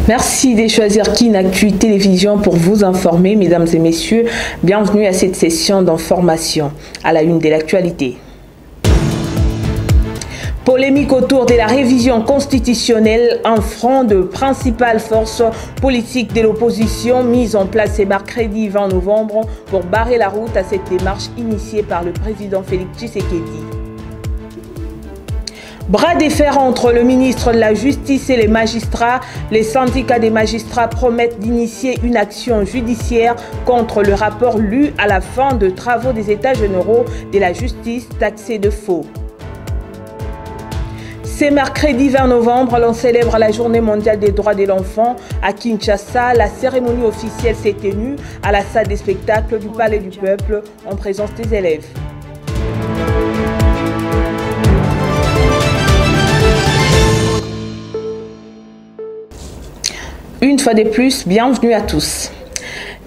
Merci de choisir Kin Actu Télévision pour vous informer, mesdames et messieurs. Bienvenue à cette session d'information. À la une de l'actualité. Polémique autour de la révision constitutionnelle, un front de principales forces politiques de l'opposition mise en place ce mercredi 20 novembre pour barrer la route à cette démarche initiée par le président Félix Tshisekedi. Bras de fer entre le ministre de la Justice et les magistrats, les syndicats des magistrats promettent d'initier une action judiciaire contre le rapport lu à la fin de travaux des États généraux de la justice taxé de faux. Ce mercredi 20 novembre, l'on célèbre la Journée mondiale des droits de l'enfant à Kinshasa. La cérémonie officielle s'est tenue à la salle des spectacles du Palais du Peuple en présence des élèves. Une fois de plus, bienvenue à tous.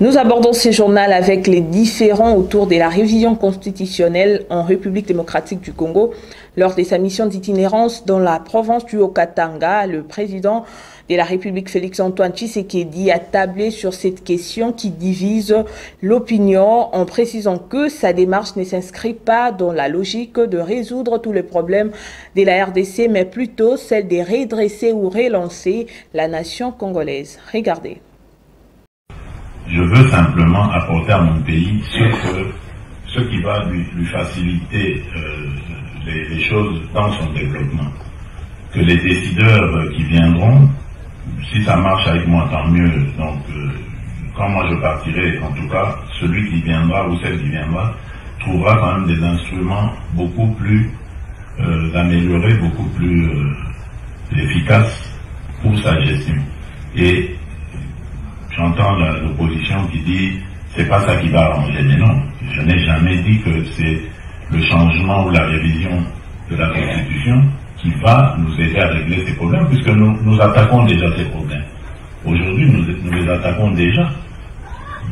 Nous abordons ce journal avec les différends autour de la révision constitutionnelle en République démocratique du Congo. Lors de sa mission d'itinérance dans la province du Haut-Katanga, le président de la République Félix-Antoine Tshisekedi a tablé sur cette question qui divise l'opinion en précisant que sa démarche ne s'inscrit pas dans la logique de résoudre tous les problèmes de la RDC, mais plutôt celle de redresser ou relancer la nation congolaise. Regardez. Je veux simplement apporter à mon pays ce qui va lui faciliter les choses dans son développement. Que les décideurs qui viendront, si ça marche avec moi, tant mieux. Donc, quand moi je partirai, en tout cas, celui qui viendra ou celle qui viendra trouvera quand même des instruments beaucoup plus améliorés, beaucoup plus efficaces pour sa gestion. Et j'entends l'opposition qui dit c'est pas ça qui va arranger, mais non, je n'ai jamais dit que c'est le changement ou la révision de la Constitution qui va nous aider à régler ces problèmes, puisque nous attaquons déjà ces problèmes. Aujourd'hui, nous les attaquons déjà.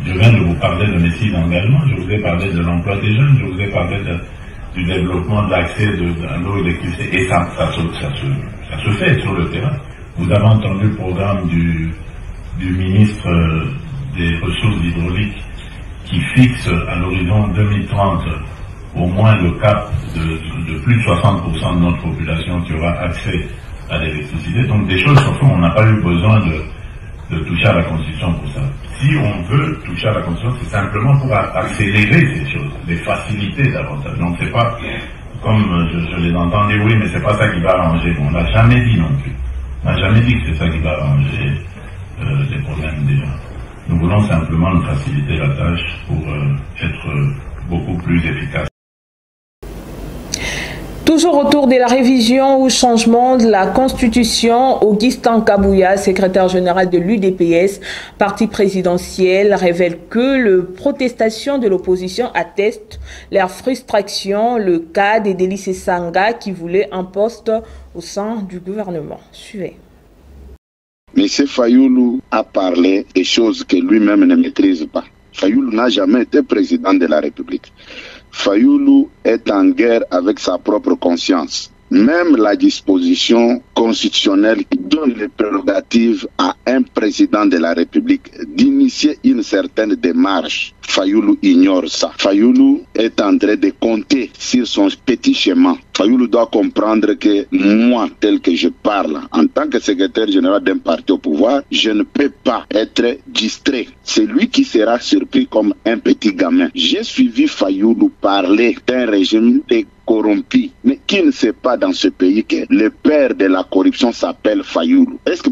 Je viens de vous parler de mes 6 engagements, je vous ai parlé de l'emploi des jeunes, je vous ai parlé du développement de l'accès à l'eau et l'électricité, et ça se fait sur le terrain. Vous avez entendu le programme du ministre des Ressources hydrauliques qui fixe à l'horizon 2030 au moins le cap de plus de 60% de notre population qui aura accès à l'électricité. Donc des choses, surtout, on n'a pas eu besoin de toucher à la Constitution pour ça. Si on veut toucher à la Constitution, c'est simplement pour accélérer ces choses, les faciliter davantage. Donc c'est pas, comme je les entends dire, oui, mais c'est pas ça qui va arranger. On l'a jamais dit non plus. On n'a jamais dit que c'est ça qui va arranger les problèmes des gens. Nous voulons simplement nous faciliter la tâche pour être beaucoup plus efficace. Toujours autour de la révision ou changement de la Constitution, Augustin Kabouya, secrétaire général de l'UDPS, parti présidentiel, révèle que les protestations de l'opposition attestent leur frustration, le cas des Délices Sanga qui voulait un poste au sein du gouvernement. Suivez. M. Fayoulou a parlé des choses que lui-même ne maîtrise pas. Fayoulou n'a jamais été président de la République. Fayoulou est en guerre avec sa propre conscience. Même la disposition constitutionnelle qui donne les prérogatives à un président de la République d'initier une certaine démarche, Fayoulou ignore ça. Fayoulou est en train de compter sur son petit chemin. Fayoulou doit comprendre que moi, tel que je parle, en tant que secrétaire général d'un parti au pouvoir, je ne peux pas être distrait. C'est lui qui sera surpris comme un petit gamin. J'ai suivi Fayoulou parler d'un régime corrompu. Mais qui ne sait pas dans ce pays que le père de la corruption s'appelle Fayoulou? Est-ce que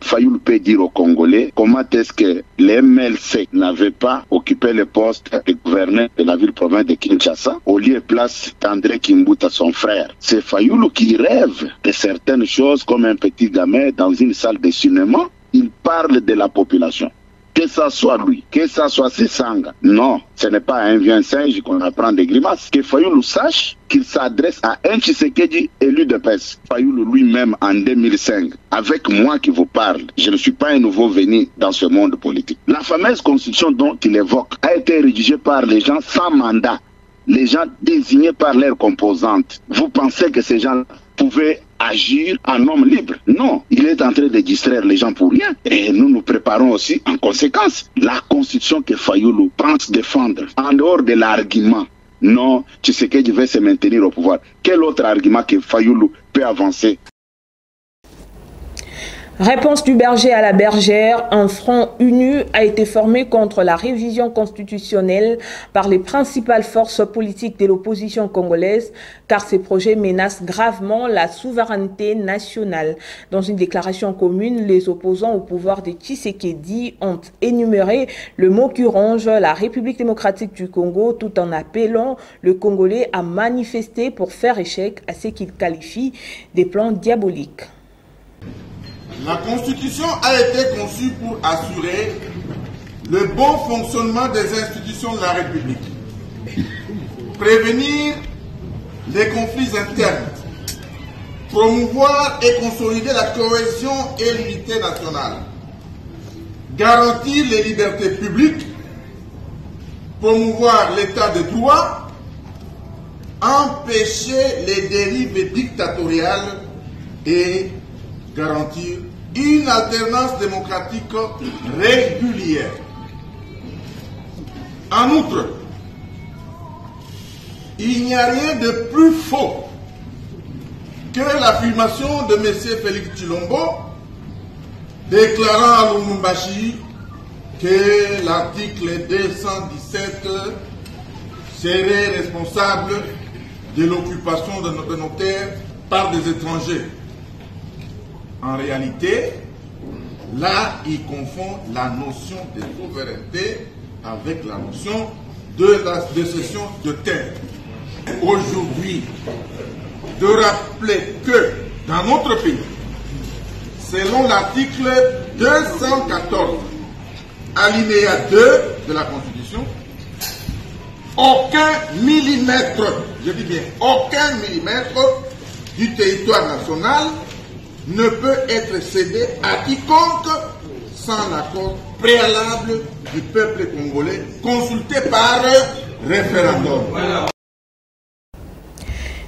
Fayoulou peut dire aux Congolais comment est-ce que les MLC n'avaient pas occupé le poste de gouverneur de la ville-province de Kinshasa au lieu et place d'André Kimbuta, son frère? C'est Fayoulou qui rêve de certaines choses comme un petit gamin dans une salle de cinéma. Il parle de la population. Que ça soit lui, que ça soit ses sangs. Non, ce n'est pas un vieux singe qu'on apprend des grimaces. Que Fayoulou sache qu'il s'adresse à un Tshisekedi élu de PES. Fayoulou lui-même en 2005, avec moi qui vous parle, je ne suis pas un nouveau venu dans ce monde politique. La fameuse constitution dont il évoque a été rédigée par les gens sans mandat. Les gens désignés par leurs composantes. Vous pensez que ces gens pouvaient agir en homme libre. Non, il est en train de distraire les gens pour rien. Et nous nous préparons aussi en conséquence. La constitution que Fayulu pense défendre, en dehors de l'argument, non, Tshisekedi veut se maintenir au pouvoir. Quel autre argument que Fayulu peut avancer? Réponse du berger à la bergère, un front uni a été formé contre la révision constitutionnelle par les principales forces politiques de l'opposition congolaise, car ces projets menacent gravement la souveraineté nationale. Dans une déclaration commune, les opposants au pouvoir de Tshisekedi ont énuméré le mot qui ronge la République démocratique du Congo, tout en appelant le Congolais à manifester pour faire échec à ce qu'ils qualifient des plans diaboliques. La Constitution a été conçue pour assurer le bon fonctionnement des institutions de la République, prévenir les conflits internes, promouvoir et consolider la cohésion et l'unité nationale, garantir les libertés publiques, promouvoir l'état de droit, empêcher les dérives dictatoriales et garantir une alternance démocratique régulière. En outre, il n'y a rien de plus faux que l'affirmation de M. Félix Tshilombo déclarant à Lubumbashi que l'article 217 serait responsable de l'occupation de nos terres par des étrangers. En réalité, là, il confond la notion de souveraineté avec la notion de cession de terre. Aujourd'hui, de rappeler que dans notre pays, selon l'article 214, alinéa 2 de la Constitution, aucun millimètre, je dis bien aucun millimètre du territoire national ne peut être cédé à quiconque sans l'accord préalable du peuple congolais consulté par référendum.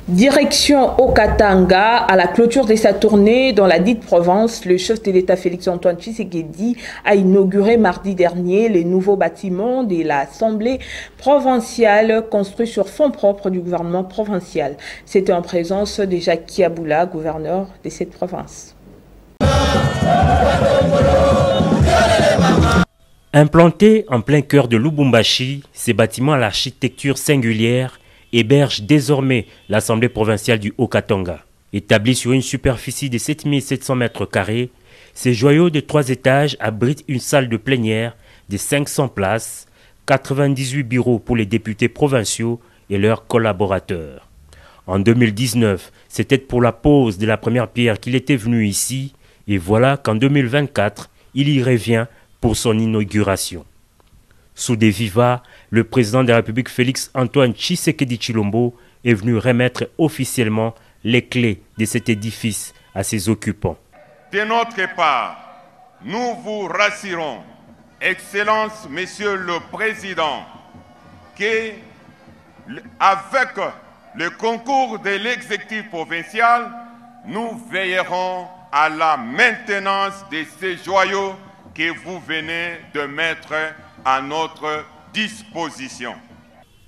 Direction au Katanga, à la clôture de sa tournée dans la dite province, le chef de l'État Félix-Antoine Tshisekedi a inauguré mardi dernier les nouveaux bâtiments de l'Assemblée provinciale construits sur fonds propres du gouvernement provincial. C'était en présence de Jacques Kiaboula, gouverneur de cette province. Implantés en plein cœur de Lubumbashi, ces bâtiments à l'architecture singulière héberge désormais l'Assemblée provinciale du Haut-Katanga. Établi sur une superficie de 7700 mètres carrés, ces joyaux de 3 étages abritent une salle de plénière de 500 places, 98 bureaux pour les députés provinciaux et leurs collaborateurs. En 2019, c'était pour la pose de la première pierre qu'il était venu ici, et voilà qu'en 2024, il y revient pour son inauguration. Sous des vivas, le président de la République Félix-Antoine Tshisekedi Tshilombo est venu remettre officiellement les clés de cet édifice à ses occupants. De notre part, nous vous rassurons, Excellence, Monsieur le Président, qu'avec le concours de l'exécutif provincial, nous veillerons à la maintenance de ces joyaux que vous venez de mettre à notre disposition.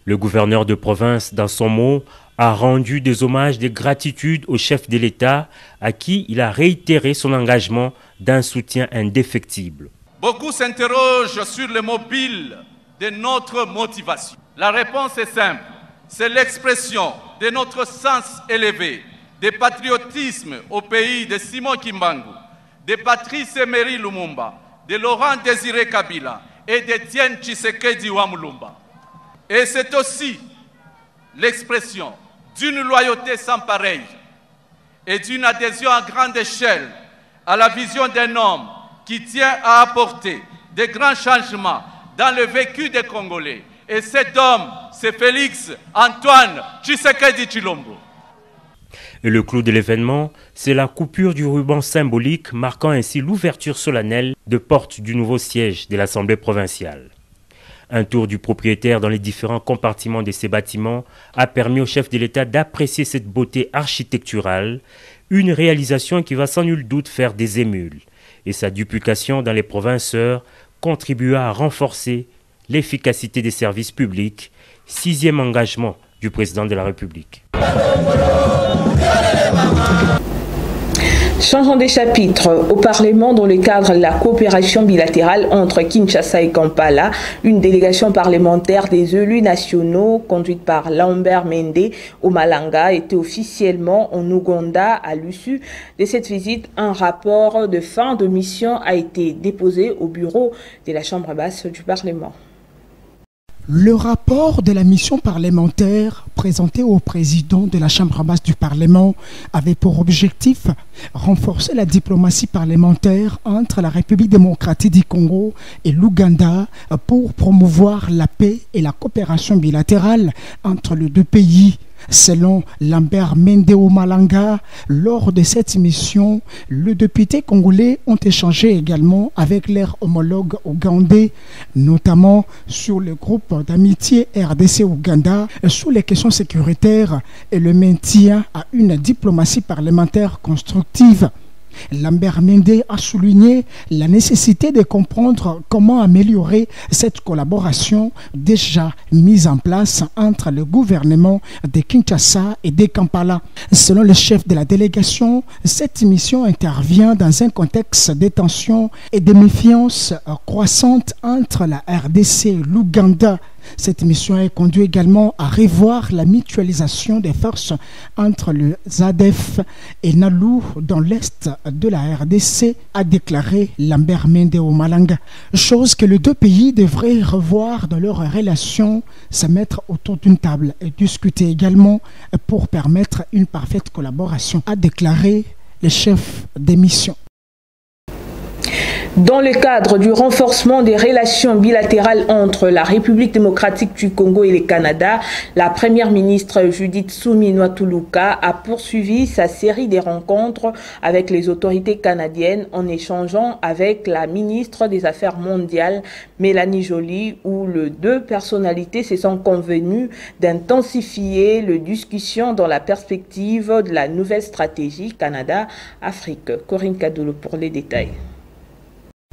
Le gouverneur de province, dans son mot, a rendu des hommages de gratitude au chef de l'État à qui il a réitéré son engagement d'un soutien indéfectible. Beaucoup s'interrogent sur le mobile de notre motivation. La réponse est simple, c'est l'expression de notre sens élevé, de patriotisme au pays de Simon Kimbangu, de Patrice Emery Lumumba, de Laurent Désiré Kabila et d'Étienne Tshisekedi Wamulumba. Et c'est aussi l'expression d'une loyauté sans pareille et d'une adhésion à grande échelle à la vision d'un homme qui tient à apporter de grands changements dans le vécu des Congolais. Et cet homme, c'est Félix-Antoine Tshisekedi Tshilombo. Et le clou de l'événement, c'est la coupure du ruban symbolique marquant ainsi l'ouverture solennelle de porte du nouveau siège de l'Assemblée provinciale. Un tour du propriétaire dans les différents compartiments de ces bâtiments a permis au chef de l'État d'apprécier cette beauté architecturale, une réalisation qui va sans nul doute faire des émules. Et sa duplication dans les provinces sœurs contribua à renforcer l'efficacité des services publics, 6e engagement du président de la République. Changeons des chapitres. Au Parlement, dans le cadre de la coopération bilatérale entre Kinshasa et Kampala, une délégation parlementaire des élus nationaux, conduite par Lambert Mende au Malanga, était officiellement en Ouganda. À l'issue de cette visite, un rapport de fin de mission a été déposé au bureau de la Chambre basse du Parlement. Le rapport de la mission parlementaire présenté au président de la Chambre basse du Parlement avait pour objectif renforcer la diplomatie parlementaire entre la République démocratique du Congo et l'Ouganda pour promouvoir la paix et la coopération bilatérale entre les deux pays. Selon Lambert Mende Malanga, lors de cette mission, les députés congolais ont échangé également avec leurs homologues ougandais, notamment sur le groupe d'amitié RDC-Ouganda, sur les questions sécuritaires et le maintien à une diplomatie parlementaire constructive. Lambert Mende a souligné la nécessité de comprendre comment améliorer cette collaboration déjà mise en place entre le gouvernement de Kinshasa et de Kampala. Selon le chef de la délégation, cette mission intervient dans un contexte de tensions et de méfiance croissante entre la RDC et l'Ouganda. Cette mission a conduit également à revoir la mutualisation des forces entre le ZADF et Nalu dans l'est de la RDC, a déclaré Lambert Mende Malanga. Chose que les deux pays devraient revoir dans leurs relations, se mettre autour d'une table et discuter également pour permettre une parfaite collaboration, a déclaré le chef des missions. Dans le cadre du renforcement des relations bilatérales entre la République démocratique du Congo et le Canada, la première ministre Judith Suminwa Tuluka a poursuivi sa série de rencontres avec les autorités canadiennes en échangeant avec la ministre des Affaires mondiales Mélanie Joly, où les deux personnalités se sont convenues d'intensifier les discussions dans la perspective de la nouvelle stratégie Canada-Afrique. Corinne Kadoulou pour les détails.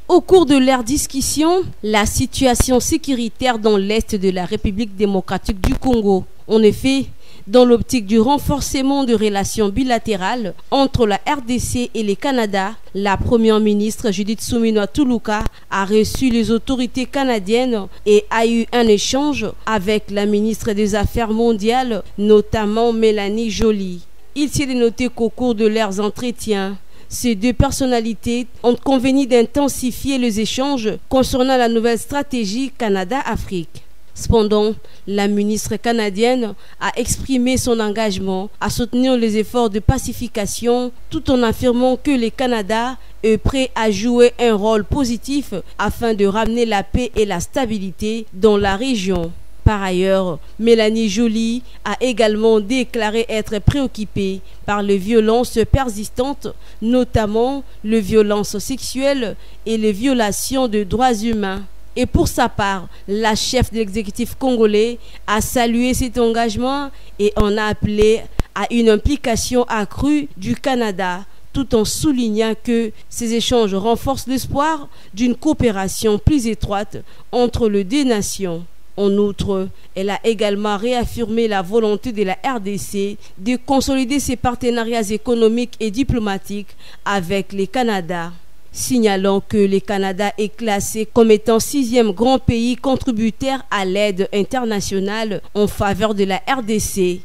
Au cours de leur discussion, la situation sécuritaire dans l'est de la République démocratique du Congo. En effet, dans l'optique du renforcement de relations bilatérales entre la RDC et le Canada, la première ministre Judith Suminwa Tuluka a reçu les autorités canadiennes et a eu un échange avec la ministre des Affaires mondiales, notamment Mélanie Joly. Il s'est noté qu'au cours de leurs entretiens, ces deux personnalités ont convenu d'intensifier les échanges concernant la nouvelle stratégie Canada-Afrique. Cependant, la ministre canadienne a exprimé son engagement à soutenir les efforts de pacification tout en affirmant que le Canada est prêt à jouer un rôle positif afin de ramener la paix et la stabilité dans la région. Par ailleurs, Mélanie Joly a également déclaré être préoccupée par les violences persistantes, notamment les violences sexuelles et les violations de droits humains. Et pour sa part, la chef de l'exécutif congolais a salué cet engagement et en a appelé à une implication accrue du Canada, tout en soulignant que ces échanges renforcent l'espoir d'une coopération plus étroite entre les deux nations. En outre, elle a également réaffirmé la volonté de la RDC de consolider ses partenariats économiques et diplomatiques avec le Canada, signalant que le Canada est classé comme étant 6e grand pays contributeur à l'aide internationale en faveur de la RDC.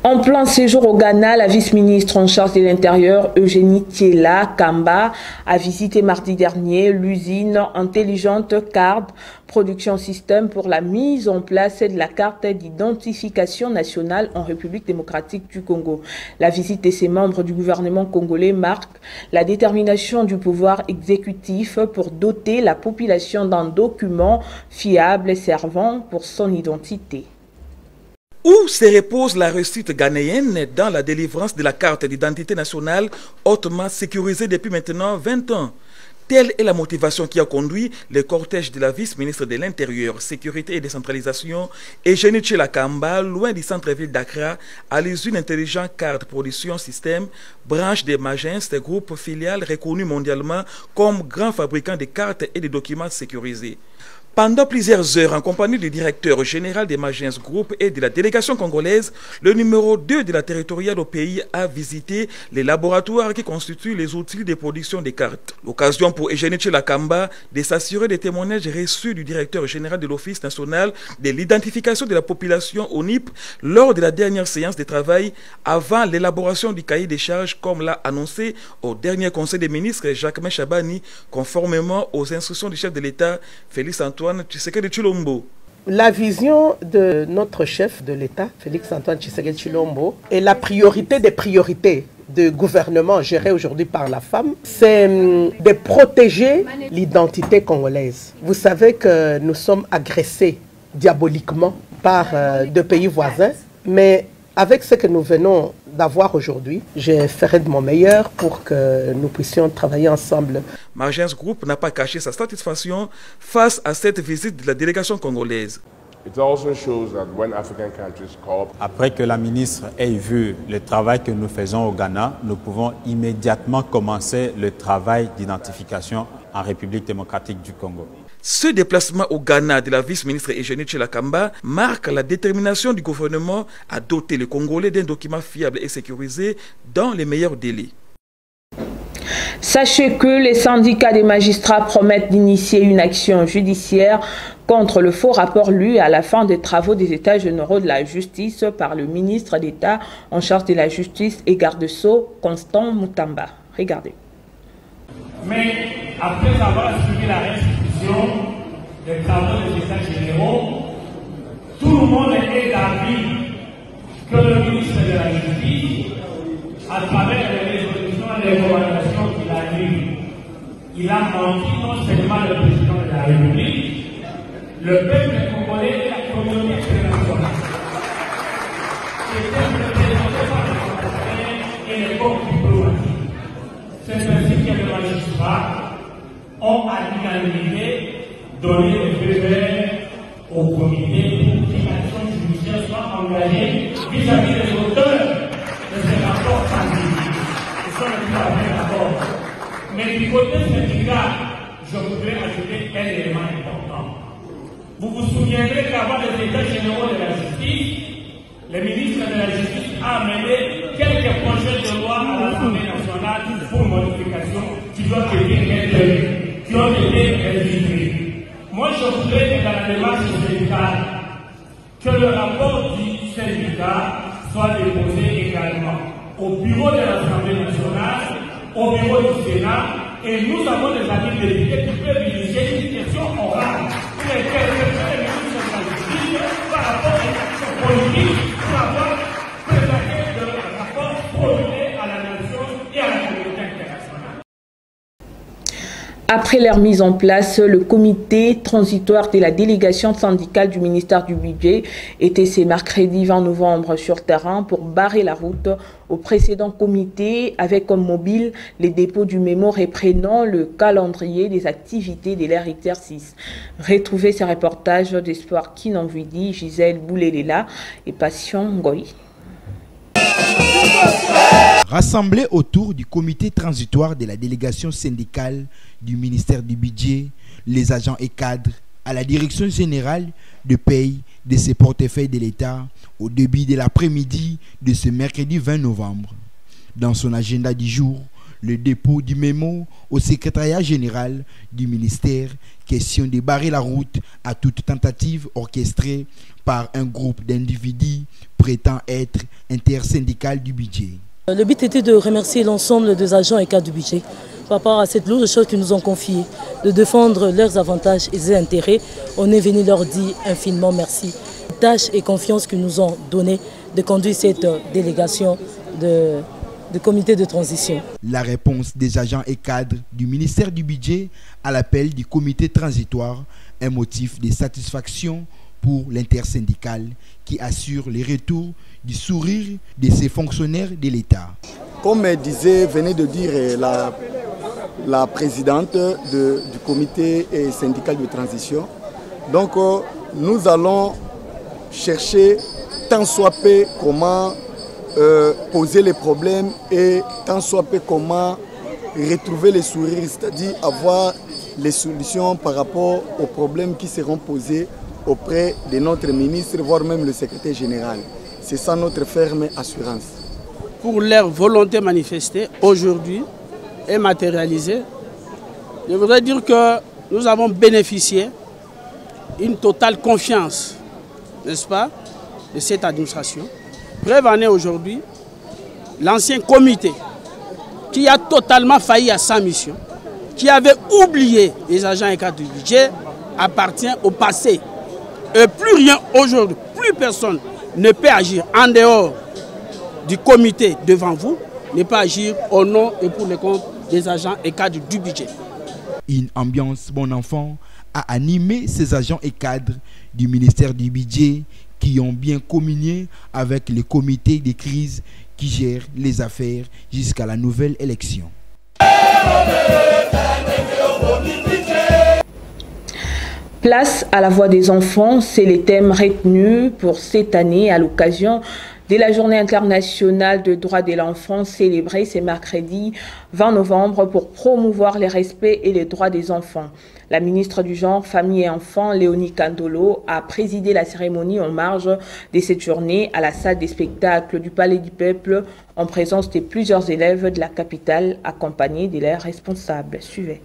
En plein séjour au Ghana, la vice-ministre en charge de l'Intérieur, Eugénie Thiela Kamba, a visité mardi dernier l'usine intelligente CARD Production System pour la mise en place de la carte d'identification nationale en République démocratique du Congo. La visite de ces membres du gouvernement congolais marque la détermination du pouvoir exécutif pour doter la population d'un document fiable servant pour son identité. Où se repose la réussite ghanéenne dans la délivrance de la carte d'identité nationale hautement sécurisée depuis maintenant 20 ans? Telle est la motivation qui a conduit le cortège de la vice-ministre de l'Intérieur, Sécurité et Décentralisation, Eugénie Tshilakamba, loin du centre-ville d'Accra, à l'usine intelligent Card Production System, branche des Magens, groupe filial reconnu mondialement comme grand fabricant de cartes et de documents sécurisés. Pendant plusieurs heures, en compagnie du directeur général des Magens Group et de la délégation congolaise, le numéro 2 de la territoriale au pays a visité les laboratoires qui constituent les outils de production des cartes. L'occasion pour Eugénie Tshilakamba de s'assurer des témoignages reçus du directeur général de l'Office national de l'identification de la population ONIP lors de la dernière séance de travail avant l'élaboration du cahier des charges, comme l'a annoncé au dernier conseil des ministres Jacquemain Chabani, conformément aux instructions du chef de l'État Félix Antoine Tshisekedi Tshilombo. La vision de notre chef de l'État, Félix Antoine Tshisekedi Tshilombo, et la priorité des priorités du gouvernement géré aujourd'hui par la femme, c'est de protéger l'identité congolaise. Vous savez que nous sommes agressés diaboliquement par deux pays voisins, mais avec ce que nous venons d'avoir aujourd'hui, je ferai de mon meilleur pour que nous puissions travailler ensemble. Magens Group n'a pas caché sa satisfaction face à cette visite de la délégation congolaise. Après que la ministre ait vu le travail que nous faisons au Ghana, nous pouvons immédiatement commencer le travail d'identification en République démocratique du Congo. Ce déplacement au Ghana de la vice-ministre Eugénie Tshilakamba marque la détermination du gouvernement à doter les Congolais d'un document fiable et sécurisé dans les meilleurs délais. Sachez que les syndicats des magistrats promettent d'initier une action judiciaire contre le faux rapport lu à la fin des travaux des États généraux de la justice par le ministre d'État en charge de la justice et garde-sceau, Constant Mutamba. Regardez. Mais après avoir suivi la restitution des travaux des États généraux, tout le monde est d'avis que le ministre de la Justice, à travers les résolutions et les recommandations qu'il a eues, il a menti non seulement le président de la République, le peuple congolais et la communauté internationale. C'était représenté par les Congolais et les corps diplomatiques. C'est ainsi que les magistrats ont à l'unanimité donné le feu vert au comité pour qu'une action judiciaire soit engagée vis-à-vis des auteurs de ces rapports scientifiques. Ils sont les plus d'accord. Mais du côté syndical, je voudrais ajouter un élément important. Vous vous souviendrez qu'avant les États généraux de la justice, le ministre de la Justice a amené quelques projets de loi à l'Assemblée nationale pour modification qui ont été révisés. Moi, je voudrais que dans la démarche syndicale, que le rapport du syndicat soit déposé également au bureau de l'Assemblée nationale, au bureau du Sénat, et nous avons des amis députés qui peuvent initier une question orale pour interroger les ministres de la Justice par rapport aux actions politiques pour avoir présenté le rapport produit à la nation et à la communauté internationale. Après leur mise en place, le comité transitoire de la délégation syndicale du ministère du Budget était ce mercredi 20 novembre sur terrain pour barrer la route au précédent comité avec comme mobile les dépôts du mémo reprenant le calendrier des activités de leur exercice. Retrouvez ces reportages d'Espoir Kinanvidi, Gisèle Boulélela et Passion Ngoï. Rassemblés autour du comité transitoire de la délégation syndicale du ministère du Budget, les agents et cadres à la direction générale de paye de ces portefeuilles de l'État au début de l'après-midi de ce mercredi 20 novembre. Dans son agenda du jour, le dépôt du mémo au secrétariat général du ministère, question de barrer la route à toute tentative orchestrée par un groupe d'individus prétend être intersyndical du budget. Le but était de remercier l'ensemble des agents et cadres du budget par rapport à cette lourde chose qu'ils nous ont confiée, de défendre leurs avantages et leurs intérêts. On est venu leur dire infiniment merci. Tâche et confiance qu'ils nous ont donné de conduire cette délégation de comité de transition. La réponse des agents et cadres du ministère du Budget à l'appel du comité transitoire, un motif de satisfaction pour l'intersyndical qui assure les retours du sourire de ses fonctionnaires de l'État. Comme venait de dire la présidente du comité syndical de transition. Donc nous allons chercher tant soit peu comment poser les problèmes et tant soit peu comment retrouver les sourires, c'est-à-dire avoir les solutions par rapport aux problèmes qui seront posés auprès de notre ministre, voire même le secrétaire général. C'est ça notre ferme assurance. Pour leur volonté manifestée aujourd'hui et matérialisée, je voudrais dire que nous avons bénéficié d'une totale confiance, n'est-ce pas, de cette administration. Preuve en est aujourd'hui, l'ancien comité qui a totalement failli à sa mission, qui avait oublié les agents et cadres du budget, appartient au passé. Et plus rien aujourd'hui, plus personne ne peut agir en dehors du comité devant vous, ne peut agir au nom et pour le compte des agents et cadres du budget. Une ambiance bon enfant a animé ces agents et cadres du ministère du budget qui ont bien communié avec le comité de crise qui gère les affaires jusqu'à la nouvelle élection. Place à la voix des enfants, c'est les thèmes retenus pour cette année à l'occasion de la Journée internationale de droits de l'enfant célébrée ce mercredi 20 novembre pour promouvoir le respect et les droits des enfants. La ministre du Genre, Famille et Enfants, Léonie Kandolo, a présidé la cérémonie en marge de cette journée à la salle des spectacles du Palais du Peuple en présence de plusieurs élèves de la capitale accompagnés de leurs responsables. Suivez.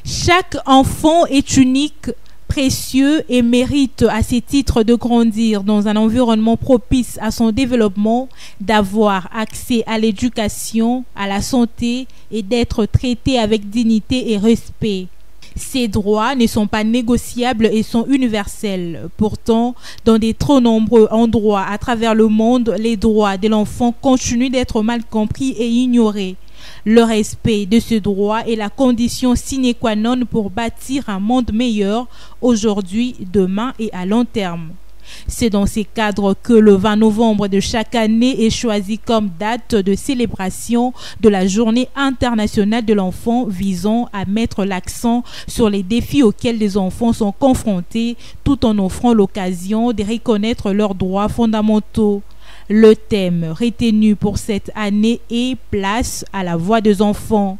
Chaque enfant est unique, précieux et mérite à ce titre de grandir dans un environnement propice à son développement, d'avoir accès à l'éducation, à la santé et d'être traité avec dignité et respect. Ces droits ne sont pas négociables et sont universels. Pourtant, dans de trop nombreux endroits à travers le monde, les droits de l'enfant continuent d'être mal compris et ignorés. Le respect de ce droit est la condition sine qua non pour bâtir un monde meilleur aujourd'hui, demain et à long terme. C'est dans ces cadres que le 20 novembre de chaque année est choisi comme date de célébration de la Journée internationale de l'enfant visant à mettre l'accent sur les défis auxquels les enfants sont confrontés tout en offrant l'occasion de reconnaître leurs droits fondamentaux. Le thème retenu pour cette année est « Place à la voix des enfants ».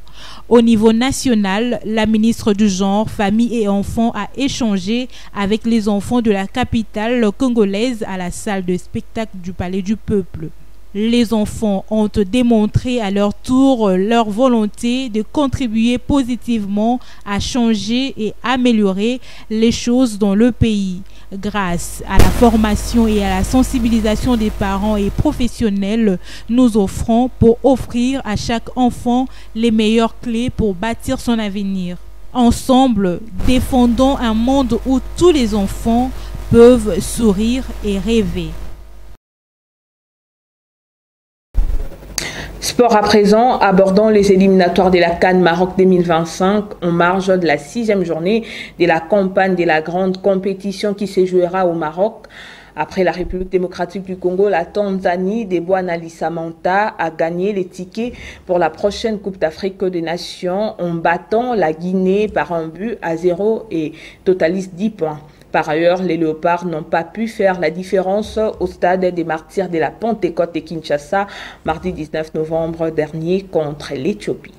Au niveau national, la ministre du Genre, Famille et Enfants a échangé avec les enfants de la capitale congolaise à la salle de spectacle du Palais du Peuple. Les enfants ont démontré à leur tour leur volonté de contribuer positivement à changer et améliorer les choses dans le pays. Grâce à la formation et à la sensibilisation des parents et professionnels, nous offrons pour offrir à chaque enfant les meilleures clés pour bâtir son avenir. Ensemble, défendons un monde où tous les enfants peuvent sourire et rêver. Sport à présent, abordons les éliminatoires de la CAN Maroc 2025 en marge de la 6e journée de la campagne de la grande compétition qui se jouera au Maroc. Après la République démocratique du Congo, la Tanzanie de Bwana Samantha a gagné les tickets pour la prochaine Coupe d'Afrique des Nations en battant la Guinée par 1-0 et totalise 10 points. Par ailleurs, les Léopards n'ont pas pu faire la différence au stade des Martyrs de la Pentecôte de Kinshasa, mardi 19 novembre dernier contre l'Éthiopie.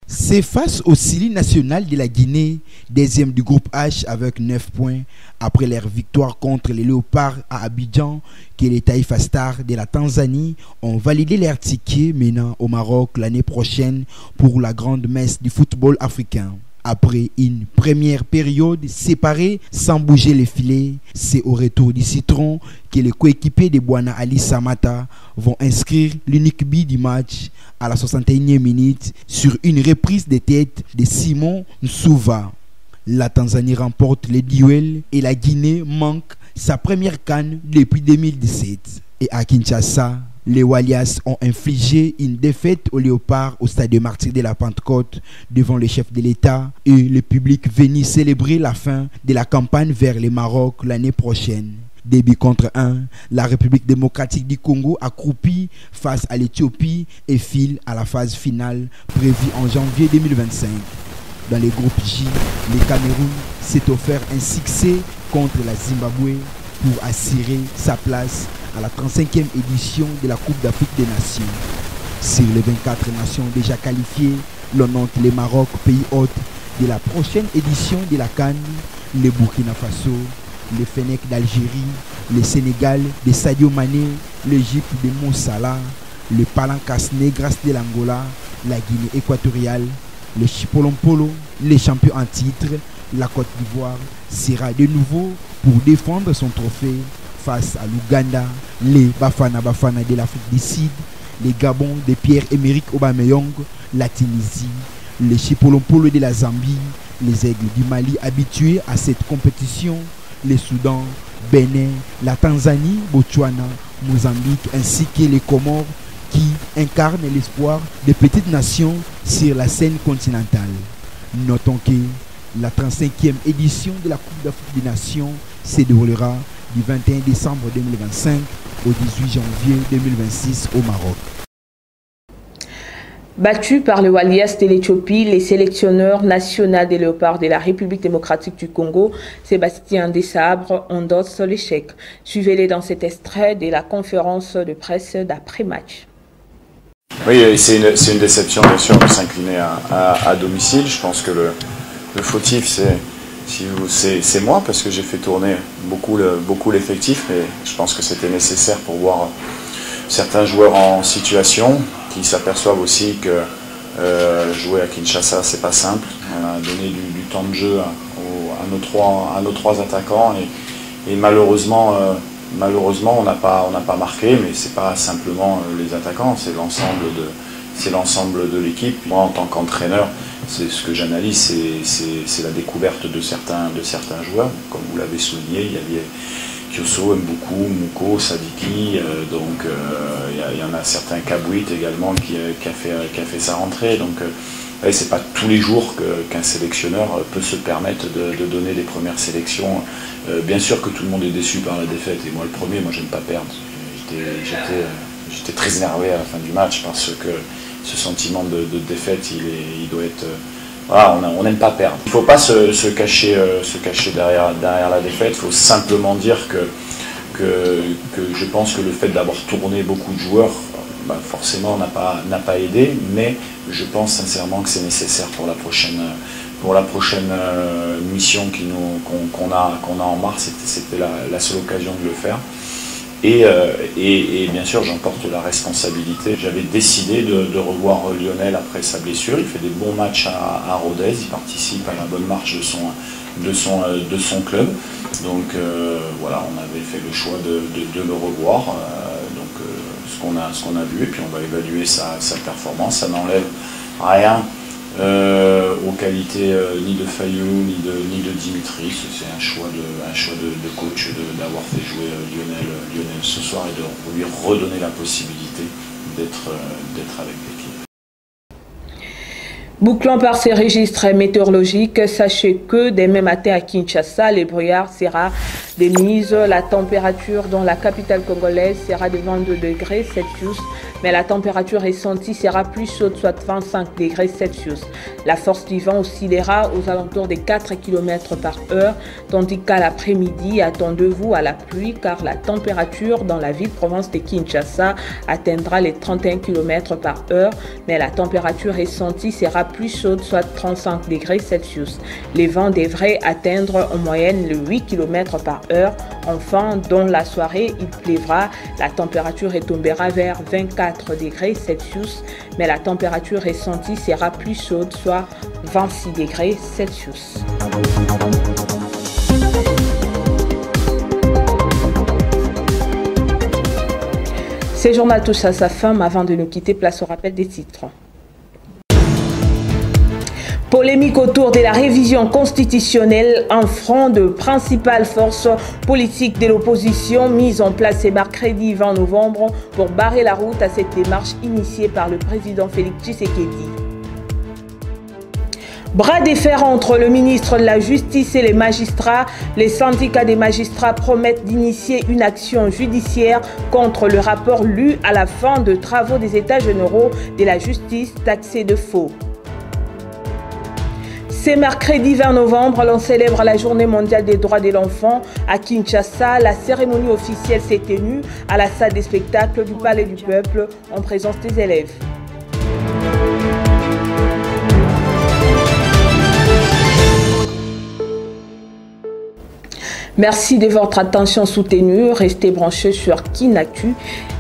C'est face au Sili national de la Guinée, deuxième du groupe H avec 9 points, après leur victoire contre les Léopards à Abidjan, que les Taifa Stars de la Tanzanie ont validé leur ticket menant au Maroc l'année prochaine pour la grande messe du football africain. Après une première période séparée sans bouger les filets, c'est au retour du citron que les coéquipiers de Bwana Ali Samata vont inscrire l'unique but du match à la 61e minute sur une reprise de tête de Simon Nsouva. La Tanzanie remporte le duel et la Guinée manque sa première CAN depuis 2017. Et à Kinshasa, les Walias ont infligé une défaite aux Léopards au stade de Martyrs de la Pentecôte devant le chef de l'État et le public venu célébrer la fin de la campagne vers le Maroc l'année prochaine. 2 buts contre 1, la République démocratique du Congo accroupie face à l'Éthiopie et file à la phase finale prévue en janvier 2025. Dans les groupes J, le Cameroun s'est offert un succès contre la Zimbabwe pour assurer sa place à la 35e édition de la Coupe d'Afrique des Nations. Sur les 24 nations déjà qualifiées, l'on note le Maroc, pays hôte de la prochaine édition de la CAN, le Burkina Faso, le Fennec d'Algérie, le Sénégal de Sadio Mané, l'Égypte de Moussala, le Palancas Negras de l'Angola, la Guinée équatoriale, le Chipolompolo, les champions en titre, la Côte d'Ivoire sera de nouveau pour défendre son trophée face à l'Ouganda, les Bafana Bafana de l'Afrique du Sud, les Gabon de Pierre-Emerick Aubameyang, la Tunisie, les Chipolompolo de la Zambie, les Aigles du Mali habitués à cette compétition, les Soudan, Bénin, la Tanzanie, Botswana, Mozambique ainsi que les Comores qui incarnent l'espoir des petites nations sur la scène continentale. Notons que la 35e édition de la Coupe d'Afrique des Nations se déroulera du 21 décembre 2025 au 18 janvier 2026 au Maroc. Battus par le Walias de l'Éthiopie, les sélectionneurs nationaux des Léopards de la République démocratique du Congo, Sébastien Desabre, endosse l'échec. Suivez-les dans cet extrait de la conférence de presse d'après-match. Oui, c'est une déception bien sûr de s'incliner à domicile. Je pense que le fautif c'est moi parce que j'ai fait tourner beaucoup l'effectif, mais je pense que c'était nécessaire pour voir certains joueurs en situation qui s'aperçoivent aussi que jouer à Kinshasa c'est pas simple. On a donné du temps de jeu à nos trois attaquants et malheureusement on n'a pas marqué, mais c'est pas simplement les attaquants, c'est l'ensemble de l'équipe. Moi en tant qu'entraîneur, c'est ce que j'analyse, c'est la découverte de certains joueurs. Comme vous l'avez souligné, il y avait Kioso, Mboukou, Mouko, Sadiki, donc il y en a certains, Kabouit également qui a fait sa rentrée. Donc c'est pas tous les jours qu'un sélectionneur peut se permettre de donner des premières sélections. Bien sûr que tout le monde est déçu par la défaite, et moi le premier, moi j'aime pas perdre. J'étais très énervé à la fin du match parce que ce sentiment de défaite, il doit être... Voilà, on n'aime pas perdre. Il ne faut pas se cacher derrière la défaite, il faut simplement dire que je pense que le fait d'avoir tourné beaucoup de joueurs, forcément n'a pas aidé, mais je pense sincèrement que c'est nécessaire pour la prochaine mission qu'on a en mars. C'était la seule occasion de le faire. Et bien sûr, j'en porte la responsabilité. J'avais décidé de revoir Lionel après sa blessure. Il fait des bons matchs à Rodez. Il participe à la bonne marche de son club. Donc voilà, on avait fait le choix de le revoir. Ce qu'on a vu, et puis on va évaluer sa performance. Ça n'enlève rien aux qualités ni de Fayou ni de Dimitri. C'est un choix de coach d'avoir fait jouer Lionel ce soir et de lui redonner la possibilité d'être avec l'équipe. Bouclant par ces registres météorologiques, sachez que demain matin à Kinshasa, le brouillard sera de mise. La température dans la capitale congolaise sera de 22 degrés Celsius, mais la température ressentie sera plus chaude, soit 25 degrés Celsius. La force du vent oscillera aux alentours des 4 km par heure, tandis qu'à l'après-midi, attendez-vous à la pluie car la température dans la ville-province de Kinshasa atteindra les 31 km par heure, mais la température ressentie sera plus chaude, soit 35 degrés Celsius. Les vents devraient atteindre en moyenne le 8 km par heure. Enfin, dans la soirée, il pleuvra. La température retombera vers 24 degrés Celsius, mais la température ressentie sera plus chaude, soit 26 degrés Celsius. Ce journal touche à sa fin, mais avant de nous quitter, place au rappel des titres. Polémique autour de la révision constitutionnelle, un front de principales forces politiques de l'opposition mise en place ce mercredi 20 novembre pour barrer la route à cette démarche initiée par le président Félix Tshisekedi. Bras de fer entre le ministre de la Justice et les magistrats, les syndicats des magistrats promettent d'initier une action judiciaire contre le rapport lu à la fin de travaux des États généraux de la justice taxé de faux. C'est mercredi 20 novembre, l'on célèbre la Journée mondiale des droits de l'enfant à Kinshasa. La cérémonie officielle s'est tenue à la salle des spectacles du Palais du Peuple en présence des élèves. Merci de votre attention soutenue. Restez branchés sur Kinactu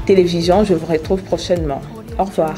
Télévision. Je vous retrouve prochainement. Au revoir.